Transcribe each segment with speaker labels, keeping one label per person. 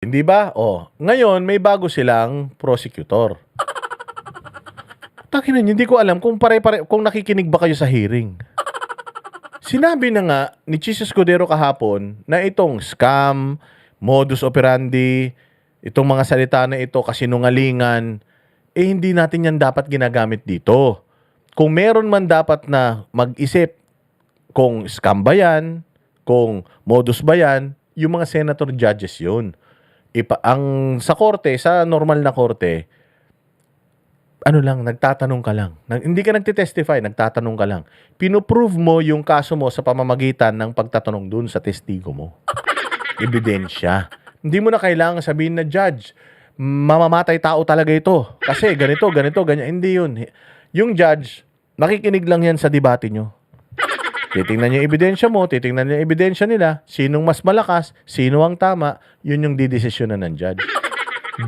Speaker 1: Hindi ba? Oh, ngayon may bago silang prosecutor. Tangina niyo, hindi ko alam kung pare-pare kung nakikinig ba kayo sa hearing. Sinabi na nga ni Chis Escudero kahapon na itong scam, modus operandi, itong mga salita na ito, kasinungalingan, hindi natin yan dapat ginagamit dito. Kung meron man dapat na mag-isip kung scam ba yan, kung modus ba yan, yung mga senator judges yun. Ang sa korte, sa normal na korte, ano lang, nagtatanong ka lang. Hindi ka nagtitestify, nagtatanong ka lang. Pinoprove mo yung kaso mo sa pamamagitan ng pagtatanong dun sa testigo mo. Ebidensya. Hindi mo na kailangan sabihin na, judge, mamamatay tao talaga ito. Kasi ganito, ganyan. Hindi yun. Yung judge, nakikinig lang yan sa debate nyo. Titingnan niya yung ebidensya mo, titingnan niya yung ebidensya nila, sinong mas malakas, sino ang tama, yun yung didesisyonan ng judge.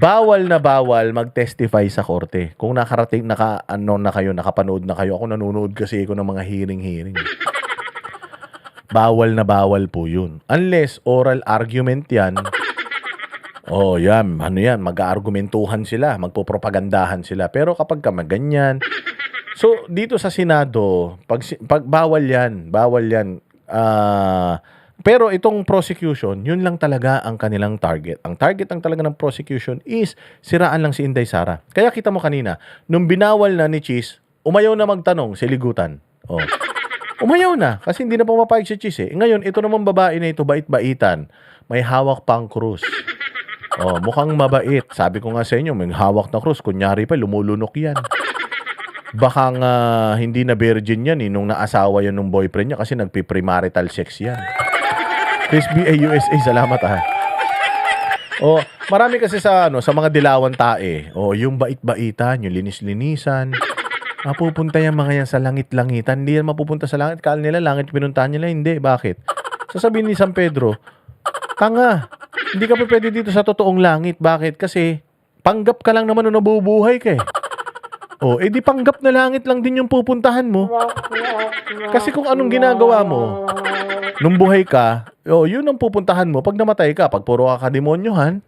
Speaker 1: Bawal na bawal mag-testify sa korte. Kung nakarating, nakapanood na kayo. Ako nanonood kasi ako ng mga hearing. Bawal na bawal po yun. Unless oral argument yan. Oh, yan. Ano yan? Mag-aargumentuhan sila. Magpopropagandahan sila. Pero kapag ka ganyan. So, dito sa Senado, pag bawal yan. Bawal yan. Pero itong prosecution, yun lang talaga ang kanilang target. Ang target ang talaga ng prosecution is siraan lang si Inday Sara. Kaya kita mo kanina, nung binawal na ni Chis, umayaw na magtanong si Ligutan. Oh. Umayaw na kasi hindi na pumapayag si Chis eh. Ngayon, ito naman babae na ito, bait-baitan. May hawak pang krus. Oh, mukhang mabait. Sabi ko nga sa inyo, may hawak na krus. Kunyari pa, lumulunok yan. Baka nga hindi na virgin yan nung naasawa yan ng boyfriend niya kasi nagpi-premarital sex yan. SBA USA, salamat Oh, marami kasi sa mga dilawan tae. Oh, yung bait-baitan, yung linis-linisan. Mapupunta yung mga yan sa langit-langitan. Hindi yan mapupunta sa langit. Kala nila langit pinuntahan nila. Hindi, bakit? Sasabihin ni San Pedro, tanga. Hindi ka pa pwede dito sa totoong langit. Bakit? Kasi panggap ka lang naman nung nabubuhay ka eh. Oh, di panggap na langit lang din yung pupuntahan mo. Kasi kung anong ginagawa mo, nung buhay ka, yun ang pupuntahan mo. Pag namatay ka, pag puro ka kademonyohan,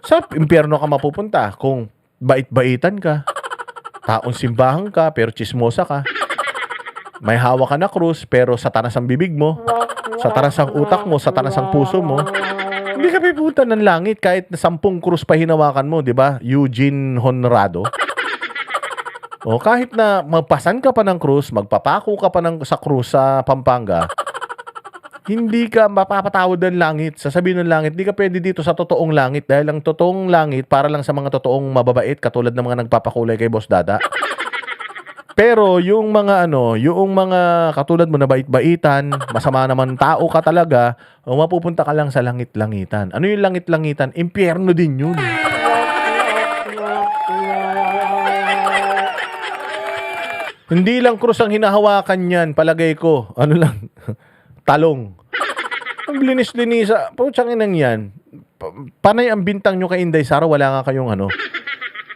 Speaker 1: sa impyerno ka mapupunta. Kung bait-baitan ka, taong simbahan ka, pero chismosa ka, may hawak ka na krus, pero satanas ang bibig mo, satanas ang utak mo, satanas ang puso mo, hindi ka pipunta ng langit kahit na 10 krus pa hinawakan mo, di ba? Eugene Honrado. O kahit na magpasan ka pa ng krus, magpapako ka pa sa krus sa Pampanga, hindi ka mapapatawad ng langit. Sasabihin ng langit, hindi ka pwede dito sa totoong langit dahil ang totoong langit para lang sa mga totoong mababait katulad ng mga nagpapakulay kay Boss Dada. Pero yung mga yung mga katulad mo na bait-baitan, masama naman tao ka talaga, mapupunta ka lang sa langit-langitan. Ano yung langit-langitan? Impyerno din yun. Hindi lang krus ang hinahawakan yan, palagay ko. Ano lang, talong. Ang linis-linisa, putsang inang yan. Panay ang bintang nyo kay Inday Sara, wala nga kayong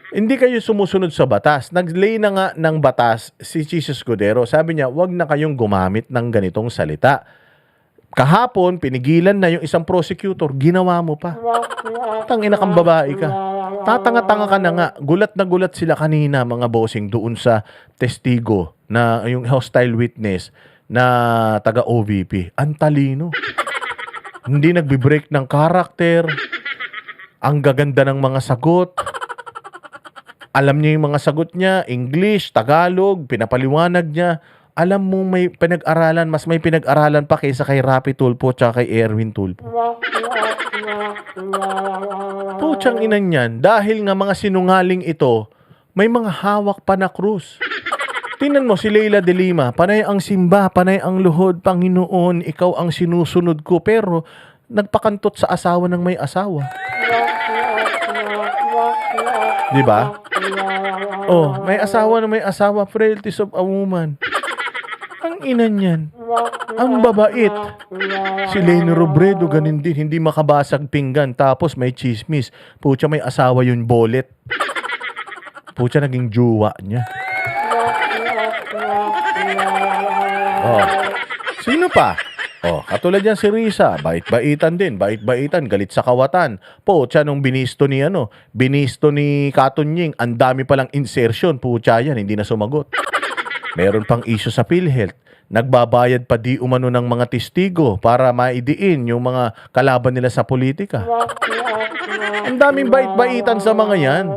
Speaker 1: Hindi kayo sumusunod sa batas. Nag-lay na nga ng batas si Chis Escudero. Sabi niya, wag na kayong gumamit ng ganitong salita. Kahapon, pinigilan na yung isang prosecutor, ginawa mo pa. Tangina kang babae ka. Tatanga-tanga ka na nga. Gulat na gulat sila kanina, mga bossing, doon sa testigo na yung hostile witness na taga-OVP. Ang talino. Hindi nagbi-break ng karakter. Ang gaganda ng mga sagot. Alam niya yung mga sagot niya, English, Tagalog, pinapaliwanag niya. Alam mo may pinag-aralan, mas may pinag-aralan pa kaysa kay Rapi Tulfo at kay Erwin Tulfo. Putsang inan yan, dahil nga mga sinungaling ito, may mga hawak pa na krus. Tingnan mo si Leila de Lima, panay ang simba, panay ang luhod, Panginoon, ikaw ang sinusunod ko, pero nagpakantot sa asawa ng may asawa. Di ba? Oh, may asawa na may asawa, frailties of a woman. Ang inan yan. Ang babait. Si Leni Robredo, ganin din. Hindi makabasag pinggan. Tapos may chismis. Pucha, may asawa yung bolet. Pucha, naging jowa niya. Oh. Sino pa? Oh, katulad yan si Risa, bait-baitan din, bait-baitan, galit sa kawatan. Putya nung binisto ni Katunying, ang dami palang insertion, putya yan, hindi na sumagot. Meron pang issue sa PhilHealth. Nagbabayad pa di umano ng mga testigo para maidiin yung mga kalaban nila sa politika. Ang daming bait-baitan sa mga yan.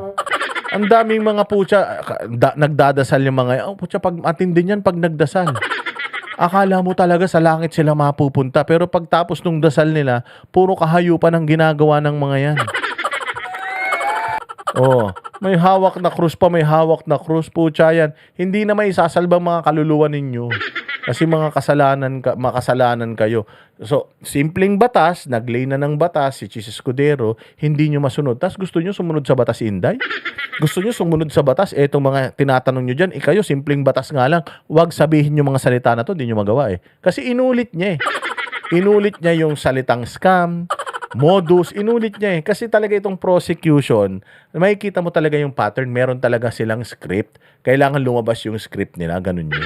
Speaker 1: Ang daming mga putya, nagdadasal yung mga yan. Oh, putya, pag matindi yan pag nagdasal. Akala mo talaga sa langit sila mapupunta. Pero pagtapos nung dasal nila, puro kahayupan ang ginagawa ng mga yan. Oh, may hawak na krus pa, may hawak na krus. Putya yan. Hindi na may sasalbang mga kaluluwa ninyo. Kasi mga makasalanan kayo. So, simpleng batas, naglay na ng batas, si Chis Escudero, hindi nyo masunod. Tapos gusto nyo sumunod sa batas, Inday? Gusto nyo sumunod sa batas? Etong mga tinatanong nyo dyan, kayo, simpleng batas nga lang. Huwag sabihin yung mga salita na to, hindi nyo magawa eh. Kasi inulit niya eh. Inulit niya yung salitang scam, modus, inulit niya eh. Kasi talaga itong prosecution, makikita mo talaga yung pattern, meron talaga silang script. Kailangan lumabas yung script nila, ganun yun.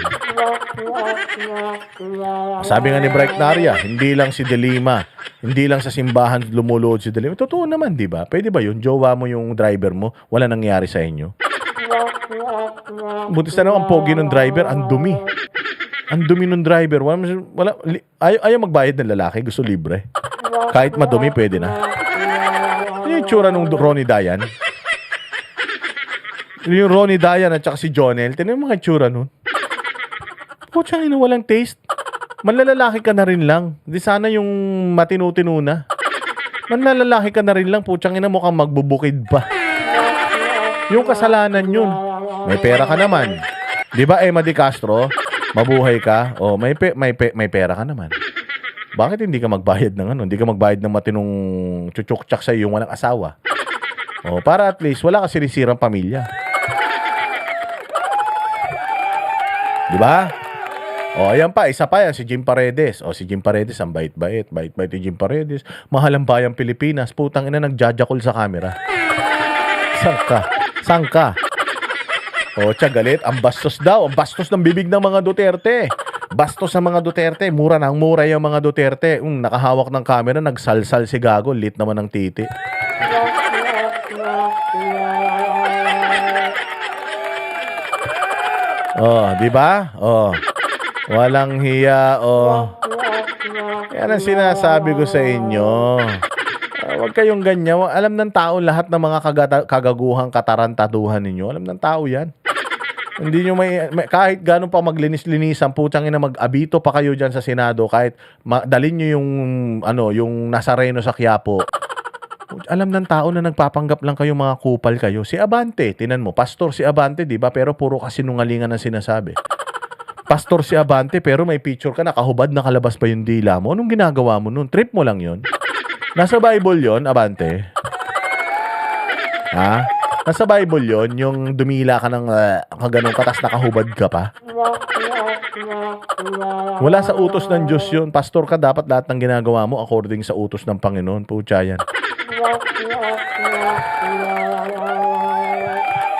Speaker 1: Sabi nga ni Bright Naria, hindi lang si Delima, hindi lang sa simbahan lumuluod si Delima. Totoo naman, di ba? Pwede ba yun? Jowa mo yung driver mo, wala nangyari sa inyo. Butis na naman, ang pogi ng driver, ang dumi. Ang dumi ng driver. Ayaw magbayad ng lalaki, gusto libre. Kahit madumi, pwede na. Yung itsura nung Ronnie Dayan. Yung Ronnie Dayan at saka si Jonel, tinan yung mga itsura nun. Putsang ina, walang taste. Manlalalaki ka na rin lang. Di sana yung matinu-tinu na. Manlalalaki ka na rin lang. Putsang ina, mukhang magbubukid pa. Yung kasalanan yun. May pera ka naman. Di ba, Emma Di Castro? Mabuhay ka. O, may pera ka naman. Bakit hindi ka magbayad ng ano? Hindi ka magbayad ng matinong chuchuk-chak sa yung walang asawa. O, para at least wala ka sinisirang pamilya. Di ba? O, ayan pa, isa pa yan, si Jim Paredes. O, si Jim Paredes, ang bait-bait. Bait-bait ni Jim Paredes. Mahal ang bayang Pilipinas. Putang ina, nagjajakol sa camera. Sang ka? O, tiya, galit. Ang bastos daw. Ang bastos ng bibig ng mga Duterte. Bastos ng mga Duterte. Mura ng mura yung mga Duterte. Nakahawak ng camera, nagsalsal si Gago. Lit naman ng titi. Oh, di ba? Oh. Walang hiya, oh. Yan ang sinasabi ko sa inyo. Huwag kayong ganyan. Alam ng tao lahat ng mga kagaguhang katarantaduhan ninyo. Alam ng tao yan. Hindi nyo kahit gano'n pa maglinis-linisan, putang ina, mag-abito pa kayo dyan sa Senado, kahit dalin nyo yung Nazareno sa Quiapo. Alam ng tao na nagpapanggap lang kayo, mga kupal kayo. Si Abante, tinan mo, pastor si Abante, di ba? Pero puro kasinungalingan ang sinasabi. Pastor si Abante, pero may picture ka, nakahubad, nakalabas pa yung dila mo. Anong ginagawa mo nun? Trip mo lang yun? Nasa Bible yon, Abante? Ha? Nasa Bible yon, yung dumila ka ng kaganong katas, nakahubad ka pa? Wala sa utos ng Diyos yun. Pastor ka, dapat lahat ng ginagawa mo according sa utos ng Panginoon. Pucha yan.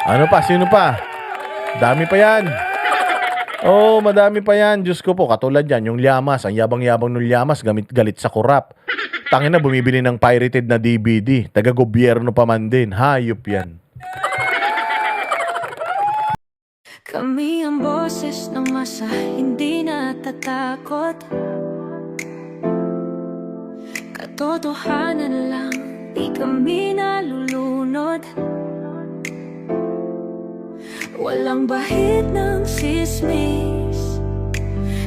Speaker 1: Ano pa? Sino pa? Dami pa yan. Oh, madami pa yan. Diyos ko po, katulad yan, yung Llamas, ang yabang-yabang ng Llamas, galit sa korap. Tangina, bumibili ng pirated na DVD. Taga-gobyerno pa man din. Hayop yan.
Speaker 2: Kami ang boses ng masa, hindi natatakot. Katotohanan lang, di kami nalulunod. Walang bahid ng sismis,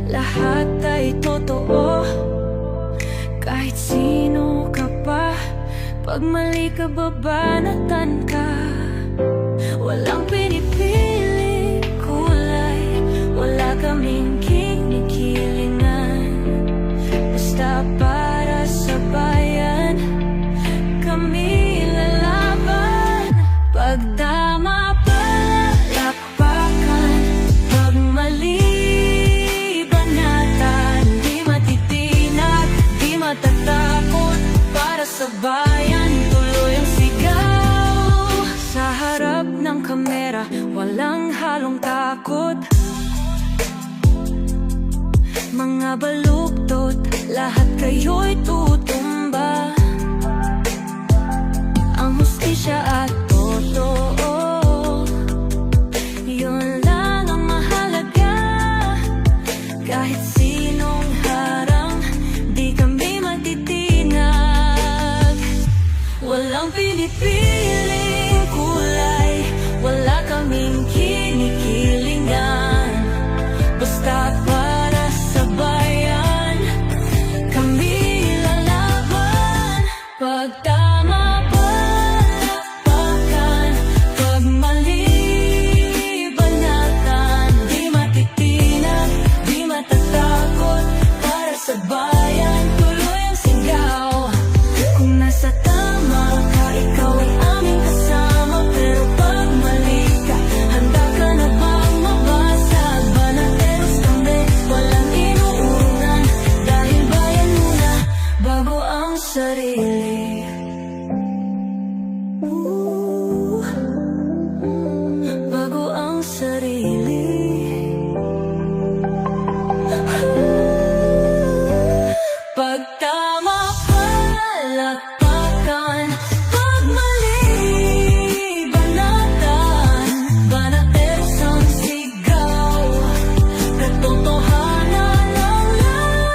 Speaker 2: lahat ay totoo. Kahit sino ka pa, pag mali ka, babanatan ka. Walang pinipili kulay, wala kaming kinikilingan. Basta para sa bayan, kami lalaban. Pagdama palakpakan, pag mali banatan, di matitinag, di matatakot. Para sa bayan, tuloy ang sigaw. Sa harap ng kamera, walang halong takot. Walang pinipiling kulay, wala kaming kinikilingan. Basta para sa bayan, kami lalaban. Pag tama palakpakan, pag mali banatan. Di matitinag, di matatakot, para sa bayan tuloy ang sigaw. Kung nasa tama ka, ikaw ay aming kasama. Pero pag mali ka, handa ka na bang mabasag? Banateros kami, walang inuurungan. Dahil bayan muna, bago ang sarili. Bago ang sarili. Pag tama palakpakan, pag mali banatan. Banateros ang sigaw, katotohanan ang laban.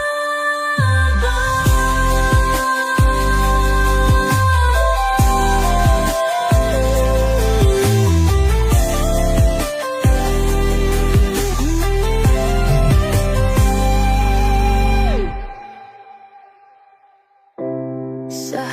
Speaker 2: Sa